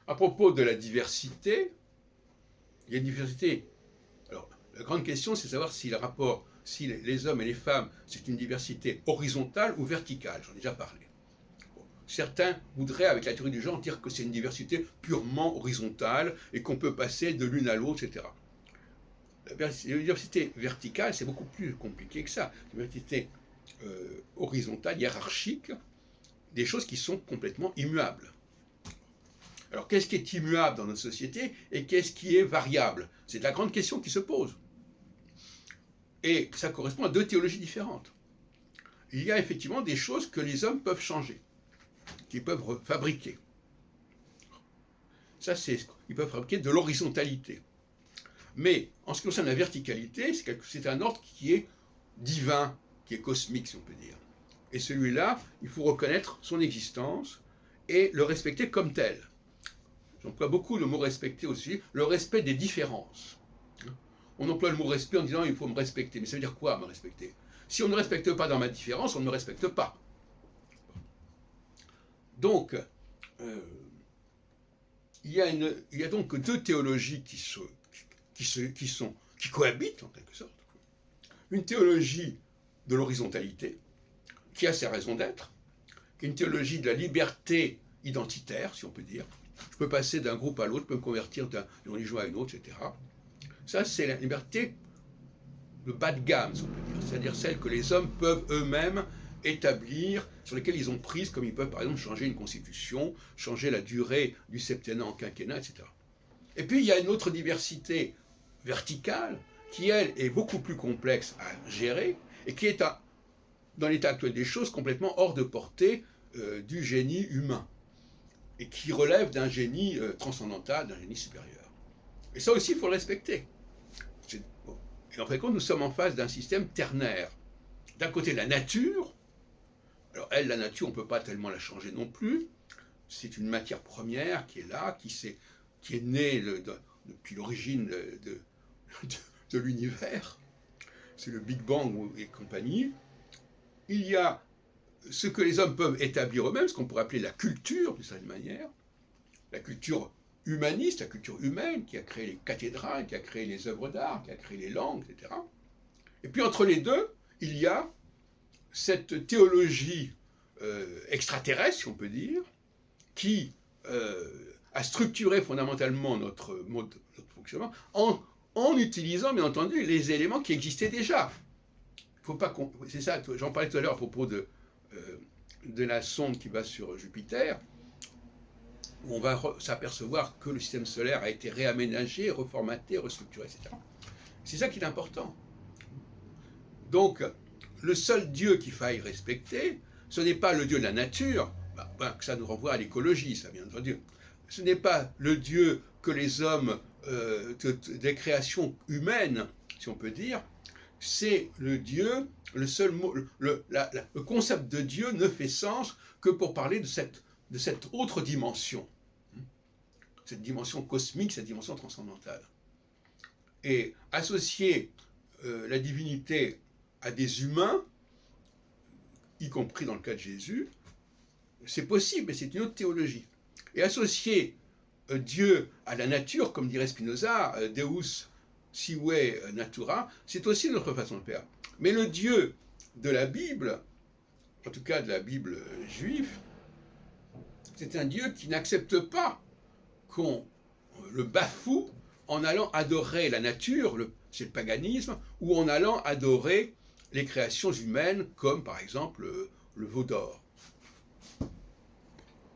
À propos de la diversité, il y a une diversité. Alors, la grande question, c'est de savoir si le rapport, si les hommes et les femmes, c'est une diversité horizontale ou verticale. J'en ai déjà parlé. Bon. Certains voudraient, avec la théorie du genre, dire que c'est une diversité purement horizontale et qu'on peut passer de l'une à l'autre, etc. La diversité verticale, c'est beaucoup plus compliqué que ça. La diversité horizontale, hiérarchique, des choses qui sont complètement immuables. Alors, qu'est-ce qui est immuable dans notre société et qu'est-ce qui est variable? C'est la grande question qui se pose. Et ça correspond à deux théologies différentes. Il y a effectivement des choses que les hommes peuvent changer, qu'ils peuvent fabriquer. Ça, ils peuvent fabriquer de l'horizontalité. Mais en ce qui concerne la verticalité, c'est un ordre qui est divin, qui est cosmique, si on peut dire. Et celui-là, il faut reconnaître son existence et le respecter comme tel. J'emploie beaucoup le mot respecter aussi, le respect des différences. On emploie le mot respect en disant il faut me respecter. Mais ça veut dire quoi, me respecter? Si on ne me respecte pas dans ma différence, on ne me respecte pas. Donc, il y a donc deux théologies qui cohabitent en quelque sorte. Une théologie de l'horizontalité, qui a ses raisons d'être, une théologie de la liberté identitaire, si on peut dire. Je peux passer d'un groupe à l'autre, je peux me convertir d'une religion à une autre, etc. Ça, c'est la liberté de bas de gamme, si on peut dire, c'est-à-dire celle que les hommes peuvent eux-mêmes établir, sur lesquelles ils ont prise, comme ils peuvent par exemple changer une constitution, changer la durée du septennat en quinquennat, etc. Et puis il y a une autre diversité verticale, qui elle est beaucoup plus complexe à gérer, et qui est dans l'état actuel des choses complètement hors de portée du génie humain, et qui relève d'un génie transcendantal, d'un génie supérieur. Et ça aussi, il faut le respecter. Et en fait, nous sommes en face d'un système ternaire. D'un côté, la nature. Alors elle, la nature, on ne peut pas tellement la changer non plus. C'est une matière première qui est là, qui est née depuis l'origine de l'univers. C'est le Big Bang et compagnie. Il y a ce que les hommes peuvent établir eux-mêmes, ce qu'on pourrait appeler la culture, d'une certaine manière. La culture humaniste, la culture humaine, qui a créé les cathédrales, qui a créé les œuvres d'art, qui a créé les langues, etc. Et puis entre les deux, il y a cette théologie extraterrestre, si on peut dire, qui a structuré fondamentalement notre fonctionnement en utilisant, bien entendu, les éléments qui existaient déjà. Faut pas c'est ça, j'en parlais tout à l'heure à propos de la sonde qui va sur Jupiter, où on va s'apercevoir que le système solaire a été réaménagé, reformaté, restructuré, etc. C'est ça qui est important. Donc, le seul Dieu qu'il faille respecter, ce n'est pas le Dieu de la nature, ça nous renvoie à l'écologie, ça bien entendu. Ce n'est pas le Dieu que les hommes, des créations humaines, si on peut dire, c'est le Dieu, le seul mot, le concept de Dieu ne fait sens que pour parler de cette autre dimension, cette dimension cosmique, cette dimension transcendantale. Et associer la divinité à des humains, y compris dans le cas de Jésus, c'est possible, mais c'est une autre théologie. Et associer Dieu à la nature, comme dirait Spinoza, Deus sive natura, c'est aussi notre façon de faire. Mais le Dieu de la Bible, en tout cas de la Bible juive, c'est un Dieu qui n'accepte pas qu'on le bafoue en allant adorer la nature, c'est le paganisme, ou en allant adorer les créations humaines, comme par exemple le veau d'or.